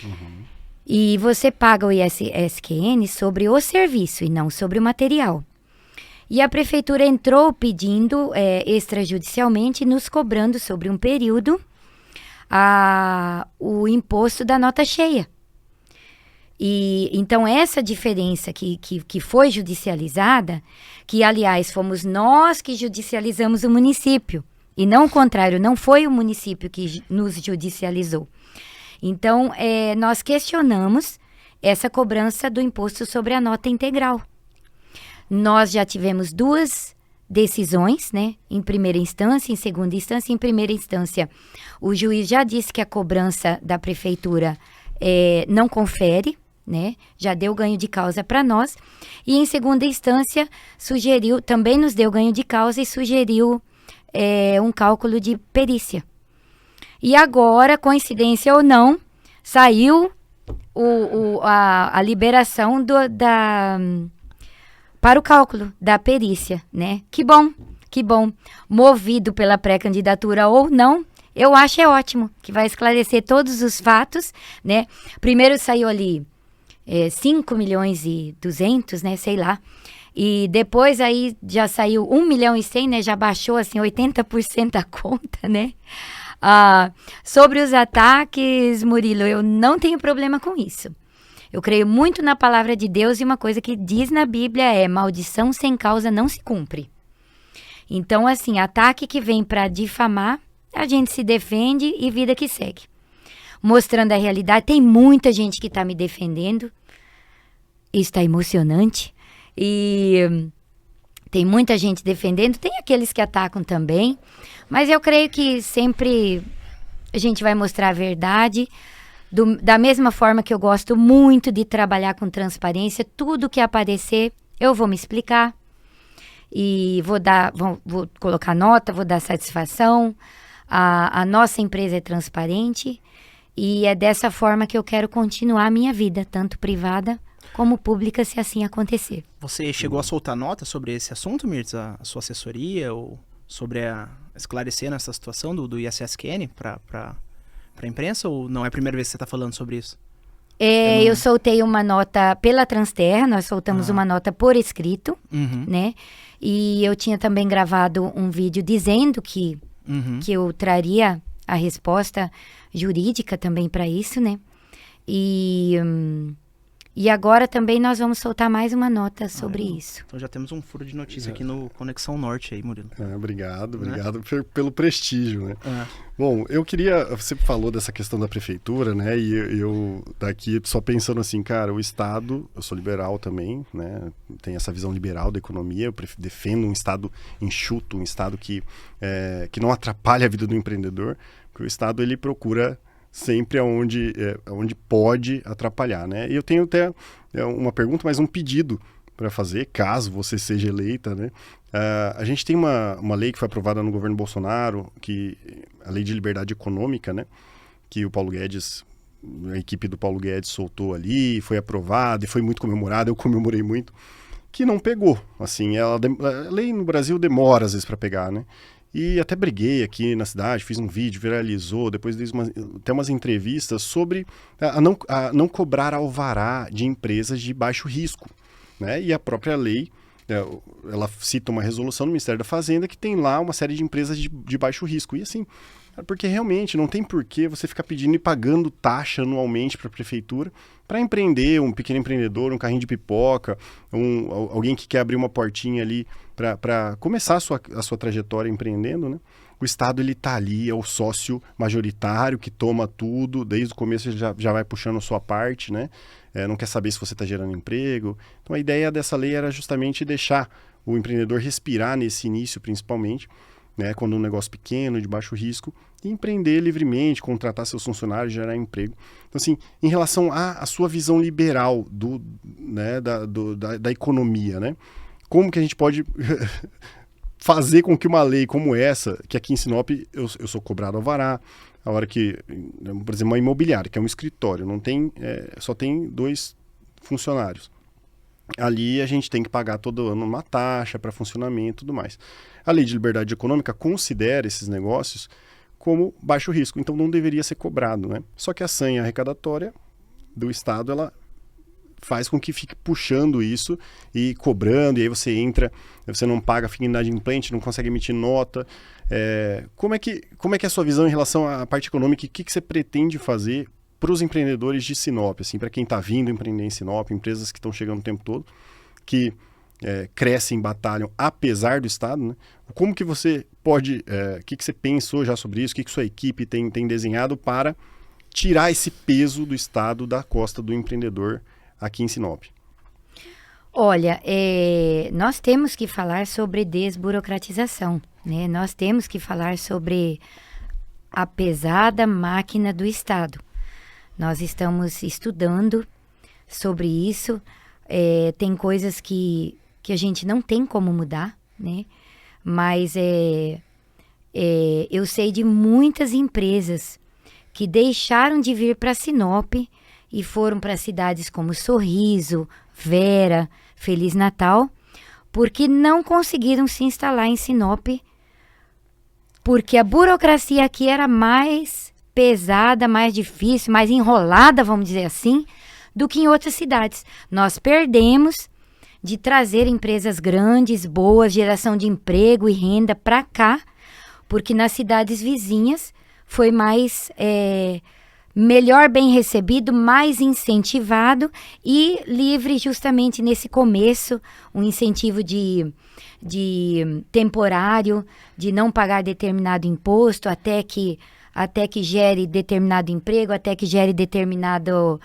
Uhum. E você paga o ISSQN sobre o serviço e não sobre o material. E a prefeitura entrou pedindo extrajudicialmente, nos cobrando sobre um período o imposto da nota cheia. E então essa diferença que foi judicializada, que aliás fomos nós que judicializamos o município, e não o contrário, não foi o município que nos judicializou. Então nós questionamos essa cobrança do imposto sobre a nota integral. Nós já tivemos 2 decisões, né? Em primeira instância, em segunda instância. Em primeira instância, o juiz já disse que a cobrança da prefeitura não confere, né? Já deu ganho de causa para nós. E em segunda instância, também nos deu ganho de causa e sugeriu um cálculo de perícia. E agora, coincidência ou não, saiu a liberação para o cálculo da perícia, né? Que bom. Movido pela pré-candidatura ou não, eu acho ótimo, que vai esclarecer todos os fatos, né? Primeiro saiu ali 5 milhões e 200, né? Sei lá. E depois aí já saiu 1 milhão e 100, né? Já baixou assim 80% a conta, né? Sobre os ataques, Murilo, eu não tenho problema com isso. Eu creio muito na palavra de Deus e uma coisa que diz na Bíblia é: maldição sem causa não se cumpre. Então, assim, ataque que vem para difamar, a gente se defende e vida que segue. Mostrando a realidade, tem muita gente que está me defendendo. Isso está emocionante. E tem muita gente defendendo, tem aqueles que atacam também. Mas eu creio que sempre a gente vai mostrar a verdade. Da mesma forma que eu gosto muito de trabalhar com transparência, tudo que aparecer, eu vou me explicar. E vou colocar nota, vou dar satisfação. A nossa empresa é transparente. E é dessa forma que eu quero continuar a minha vida, tanto privada como pública, se assim acontecer. Você chegou a soltar nota sobre esse assunto, Mirtz? A sua assessoria? Ou sobre esclarecer essa situação do ISSQN para a imprensa, ou não é a primeira vez que você está falando sobre isso? Eu soltei uma nota pela Transterra, nós soltamos uma nota por escrito, né? E eu tinha também gravado um vídeo dizendo que eu traria a resposta jurídica também para isso, né? E agora também nós vamos soltar mais uma nota sobre isso. Então já temos um furo de notícia aqui no Conexão Norte aí, Murilo. Obrigado pelo prestígio, né? Bom, você falou dessa questão da prefeitura, né? E eu daqui só pensando assim, cara, o Estado, eu sou liberal também, né? Tem essa visão liberal da economia, eu defendo um Estado enxuto, um Estado que não atrapalha a vida do empreendedor, porque o Estado ele procura sempre onde pode atrapalhar, né? E eu tenho até uma pergunta, mas um pedido para fazer, caso você seja eleita, né? A gente tem uma lei que foi aprovada no governo Bolsonaro, a Lei de Liberdade Econômica, né? Que o Paulo Guedes, a equipe do Paulo Guedes soltou ali, foi aprovada e foi muito comemorada, eu comemorei muito, que não pegou. Assim, a lei no Brasil demora às vezes para pegar, né? E até briguei aqui na cidade, fiz um vídeo, viralizou, depois fiz até umas entrevistas sobre a não cobrar alvará de empresas de baixo risco, né? E a própria lei, ela cita uma resolução do Ministério da Fazenda que tem lá uma série de empresas de baixo risco. E assim, porque realmente não tem porquê você ficar pedindo e pagando taxa anualmente para a prefeitura para empreender, um pequeno empreendedor, um carrinho de pipoca, alguém que quer abrir uma portinha ali para começar a sua trajetória empreendendo, né? O Estado, ele tá ali, é o sócio majoritário que toma tudo, desde o começo ele já vai puxando a sua parte, né? Não quer saber se você está gerando emprego. Então a ideia dessa lei era justamente deixar o empreendedor respirar nesse início, principalmente, né, quando um negócio pequeno, de baixo risco, e empreender livremente, contratar seus funcionários, gerar emprego. Então, assim, em relação à sua visão liberal da economia, né, como que a gente pode fazer com que uma lei como essa, que aqui em Sinop eu sou cobrado alvará, a hora que, por exemplo, uma imobiliária, que é um escritório, não tem, só tem 2 funcionários. Ali a gente tem que pagar todo ano uma taxa para funcionamento e tudo mais. A Lei de Liberdade Econômica considera esses negócios como baixo risco, então não deveria ser cobrado, né? Só que a sanha arrecadatória do Estado, ela faz com que fique puxando isso e cobrando, e aí você entra, você não paga, fica inadimplente, não consegue emitir nota. Como é que é a sua visão em relação à parte econômica e o que você pretende fazer para os empreendedores de Sinop, assim, para quem está vindo empreender em Sinop, empresas que estão chegando o tempo todo, que crescem, batalham, apesar do Estado, né? Como que você pode, o que você pensou já sobre isso, o que sua equipe tem desenhado para tirar esse peso do Estado da costa do empreendedor aqui em Sinop? Olha, nós temos que falar sobre desburocratização, né? Nós temos que falar sobre a pesada máquina do Estado. Nós estamos estudando sobre isso. Tem coisas que a gente não tem como mudar, né? Mas eu sei de muitas empresas que deixaram de vir para Sinop e foram para cidades como Sorriso, Vera, Feliz Natal, porque não conseguiram se instalar em Sinop, porque a burocracia aqui era mais pesada, mais difícil, mais enrolada, vamos dizer assim, do que em outras cidades. Nós perdemos de trazer empresas grandes, boas, geração de emprego e renda para cá, porque nas cidades vizinhas foi mais melhor bem recebido, mais incentivado e livre justamente nesse começo, um incentivo de temporário, de não pagar determinado imposto até que gere determinado emprego, até que gere determinado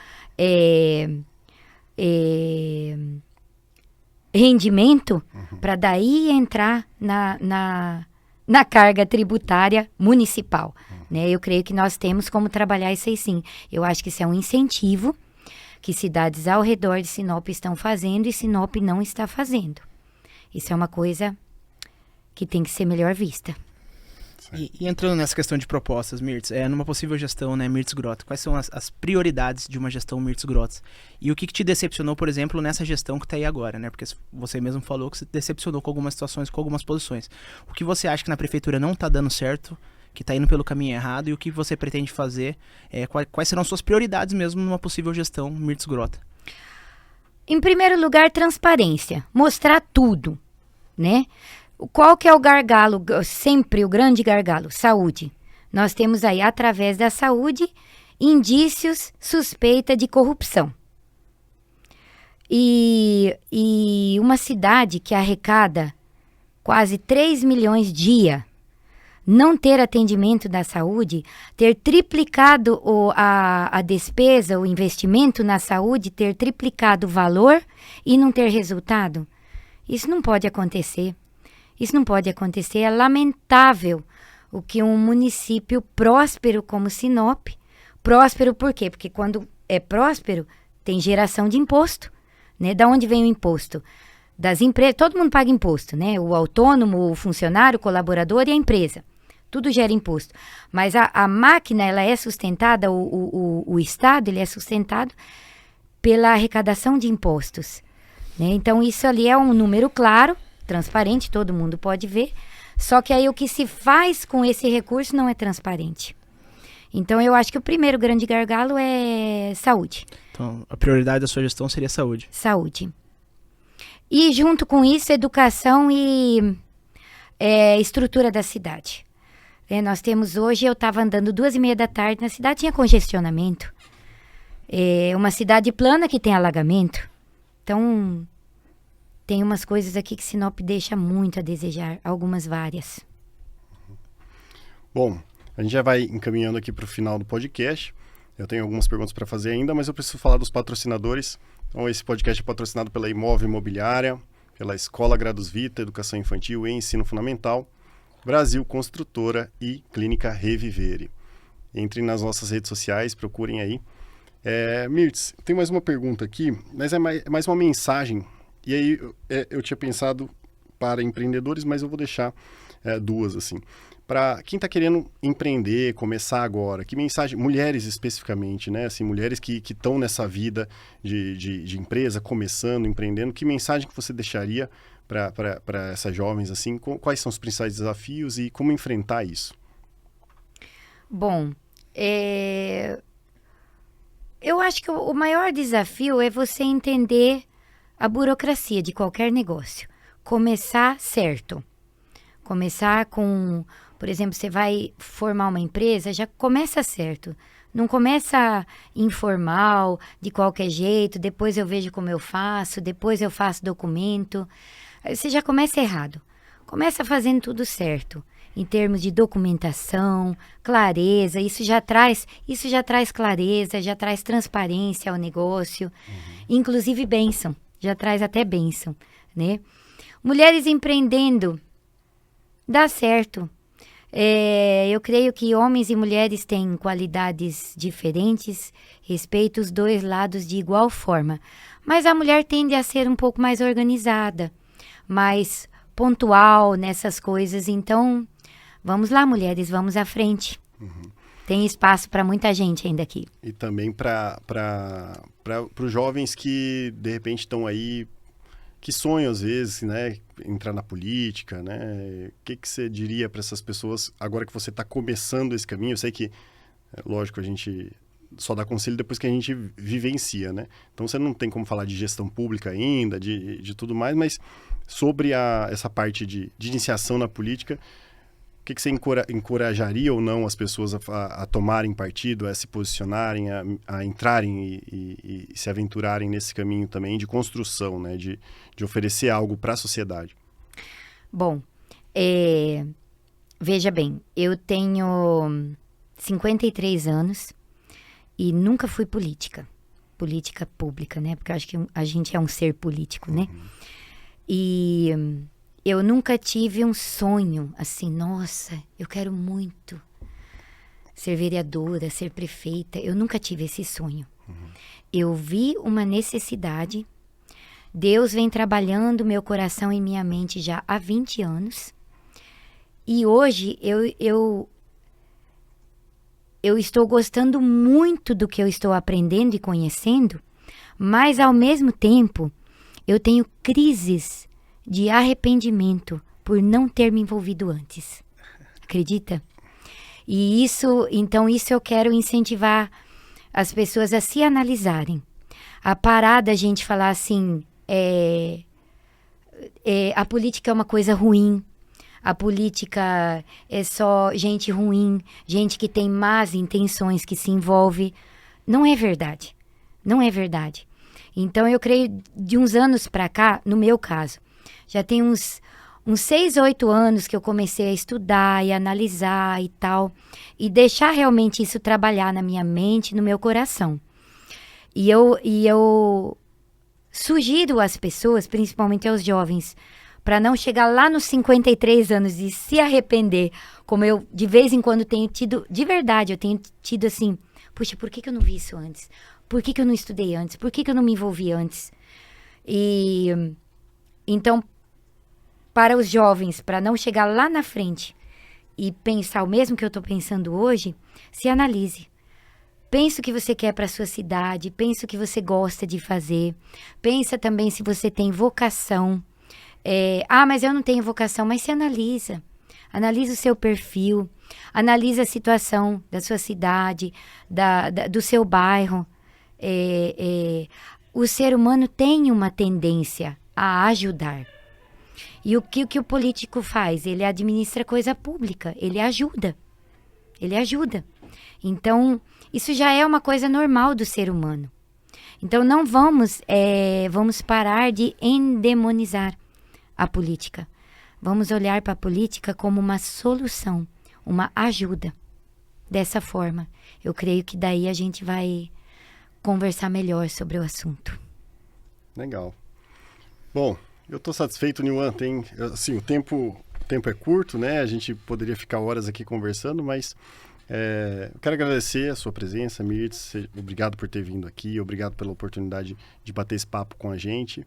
rendimento, para daí entrar na carga tributária municipal. Né? Eu creio que nós temos como trabalhar isso aí sim. Eu acho que isso é um incentivo que cidades ao redor de Sinop estão fazendo e Sinop não está fazendo. Isso é uma coisa que tem que ser melhor vista. E entrando nessa questão de propostas, Mirtz, numa possível gestão, né, Mirtz Grotz, quais são as prioridades de uma gestão Mirtz Grotz? E o que te decepcionou, por exemplo, nessa gestão que está aí agora, né? Porque você mesmo falou que se decepcionou com algumas situações, com algumas posições. O que você acha que na prefeitura não está dando certo, que está indo pelo caminho errado, e o que você pretende fazer? Quais serão suas prioridades mesmo numa possível gestão Mirtz Grotz? Em primeiro lugar, transparência. Mostrar tudo, né? Qual que é o gargalo, sempre o grande gargalo? Saúde. Nós temos aí, através da saúde, indícios, suspeita de corrupção. E uma cidade que arrecada quase 3 milhões dia, não ter atendimento da saúde, ter triplicado a despesa, o investimento na saúde, ter triplicado o valor e não ter resultado, isso não pode acontecer. Isso não pode acontecer, é lamentável o que um município próspero como Sinop, próspero por quê? Porque quando é próspero, tem geração de imposto, né? Da onde vem o imposto? Das empresas, todo mundo paga imposto, né? O autônomo, o funcionário, o colaborador e a empresa. Tudo gera imposto. Mas a máquina, ela é sustentada, o Estado, ele é sustentado pela arrecadação de impostos, né? Então, isso ali é um número claro, transparente, todo mundo pode ver, só que aí o que se faz com esse recurso não é transparente. Então eu acho que o primeiro grande gargalo é saúde. Então a prioridade da sua gestão seria saúde. Saúde. E junto com isso, educação e estrutura da cidade. Nós temos hoje, eu estava andando 2h30 da tarde na cidade, tinha congestionamento. Uma cidade plana que tem alagamento. Então tem umas coisas aqui que Sinop deixa muito a desejar, algumas várias. Bom, a gente já vai encaminhando aqui para o final do podcast. Eu tenho algumas perguntas para fazer ainda, mas eu preciso falar dos patrocinadores. Então, esse podcast é patrocinado pela Imóvel Imobiliária, pela Escola Grados Vita, Educação Infantil e Ensino Fundamental, Brasil Construtora e Clínica Revivere. Entrem nas nossas redes sociais, procurem aí. Mirtz, tem mais uma pergunta aqui, mas é mais uma mensagem. E aí eu tinha pensado para empreendedores, mas eu vou deixar duas assim. Para quem está querendo empreender, começar agora, que mensagem, mulheres especificamente, né? Assim, mulheres que estão nessa vida de empresa, começando, empreendendo, que mensagem que você deixaria para essas jovens, assim? Quais são os principais desafios e como enfrentar isso? Bom, eu acho que o maior desafio é você entender a burocracia de qualquer negócio. Começar certo. Começar com, por exemplo, você vai formar uma empresa, já começa certo. Não começa informal, de qualquer jeito, depois eu vejo como eu faço, depois eu faço documento. Você já começa errado. Começa fazendo tudo certo. Em termos de documentação, clareza, isso já traz clareza, já traz transparência ao negócio, inclusive bênção, já traz até bênção, né? Mulheres empreendendo, dá certo. Eu creio que homens e mulheres têm qualidades diferentes, respeito os dois lados de igual forma, mas a mulher tende a ser um pouco mais organizada, mais pontual nessas coisas, então vamos lá, mulheres, vamos à frente. Tem espaço para muita gente ainda aqui. E também para os jovens que, de repente, estão aí, que sonham, às vezes, né, entrar na política, né? O que você diria para essas pessoas, agora que você está começando esse caminho? Eu sei que, lógico, a gente só dá conselho depois que a gente vivencia, né? Então, você não tem como falar de gestão pública ainda, de tudo mais, mas sobre essa parte de iniciação na política, o que você encorajaria ou não as pessoas a tomarem partido, a se posicionarem, a entrarem e se aventurarem nesse caminho também de construção, né? De oferecer algo para a sociedade? Bom, veja bem, eu tenho 53 anos e nunca fui política pública, né? Porque eu acho que a gente é um ser político, né? E eu nunca tive um sonho assim, nossa, eu quero muito ser vereadora, ser prefeita. Eu nunca tive esse sonho. Eu vi uma necessidade. Deus vem trabalhando meu coração e minha mente já há 20 anos. E hoje eu estou gostando muito do que eu estou aprendendo e conhecendo, mas ao mesmo tempo eu tenho crises de arrependimento por não ter me envolvido antes. Acredita? E isso eu quero incentivar as pessoas a se analisarem. A parar da gente falar assim, a política é uma coisa ruim, a política é só gente ruim, gente que tem más intenções que se envolve. Não é verdade. Não é verdade. Então, eu creio, de uns anos para cá, no meu caso, já tem uns 6, 8 anos que eu comecei a estudar e analisar e tal, e deixar realmente isso trabalhar na minha mente, no meu coração. E eu sugiro às pessoas, principalmente aos jovens, para não chegar lá nos 53 anos e se arrepender, como eu de vez em quando tenho tido, de verdade, eu tenho tido assim, puxa, por que eu não vi isso antes? Por que eu não estudei antes? Por que eu não me envolvi antes? E então, para os jovens, para não chegar lá na frente e pensar o mesmo que eu estou pensando hoje, se analise. Pensa o que você quer para a sua cidade, pensa o que você gosta de fazer, pensa também se você tem vocação. Mas eu não tenho vocação, mas se analisa. Analisa o seu perfil, analisa a situação da sua cidade, do seu bairro. O ser humano tem uma tendência a ajudar. E o que o político faz? Ele administra coisa pública, ele ajuda. Ele ajuda. Então, isso já é uma coisa normal do ser humano. Então, não vamos parar de endemonizar a política. Vamos olhar para a política como uma solução, uma ajuda. Dessa forma, eu creio que daí a gente vai conversar melhor sobre o assunto. Legal. Bom, eu estou satisfeito, Niuan. Assim, o tempo o tempo é curto, né? A gente poderia ficar horas aqui conversando, mas eu quero agradecer a sua presença, Mirtz. Obrigado por ter vindo aqui, obrigado pela oportunidade de bater esse papo com a gente.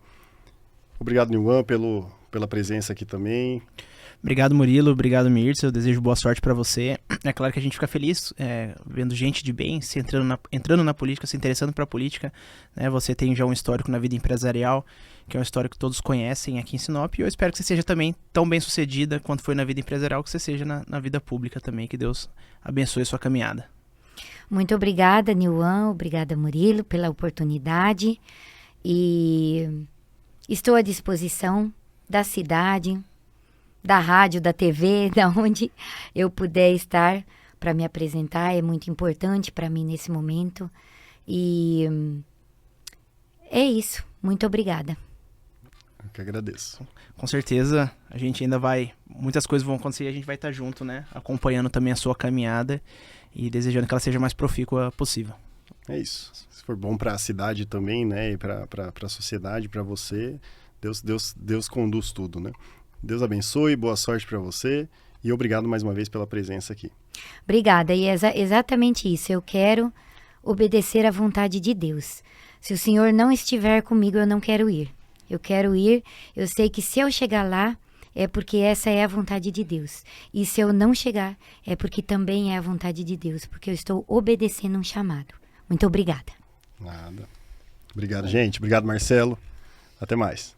Obrigado, Nilvan, pela presença aqui também. Obrigado, Murilo. Obrigado, Mirtz. Eu desejo boa sorte para você. É claro que a gente fica feliz vendo gente de bem se entrando na política, se interessando para a política. Né? Você tem já um histórico na vida empresarial, que é um histórico que todos conhecem aqui em Sinop. E eu espero que você seja também tão bem sucedida quanto foi na vida empresarial, que você seja na vida pública também. Que Deus abençoe a sua caminhada. Muito obrigada, Nilvan. Obrigada, Murilo, pela oportunidade. E estou à disposição da cidade, da rádio, da TV, da onde eu puder estar para me apresentar. É muito importante para mim nesse momento. E é isso. Muito obrigada. Eu que agradeço. Com certeza, a gente ainda muitas coisas vão acontecer e a gente vai estar junto, né? Acompanhando também a sua caminhada e desejando que ela seja mais profícua possível. É isso. Se for bom para a cidade também, né? E para a sociedade, para você, Deus conduz tudo, né? Deus abençoe, boa sorte para você e obrigado mais uma vez pela presença aqui. Obrigada, e é exatamente isso. Eu quero obedecer à vontade de Deus. Se o Senhor não estiver comigo, eu não quero ir. Eu quero ir, eu sei que se eu chegar lá, é porque essa é a vontade de Deus. E se eu não chegar, é porque também é a vontade de Deus, porque eu estou obedecendo um chamado. Muito obrigada. Nada. Obrigado, gente. Obrigado, Marcelo. Até mais.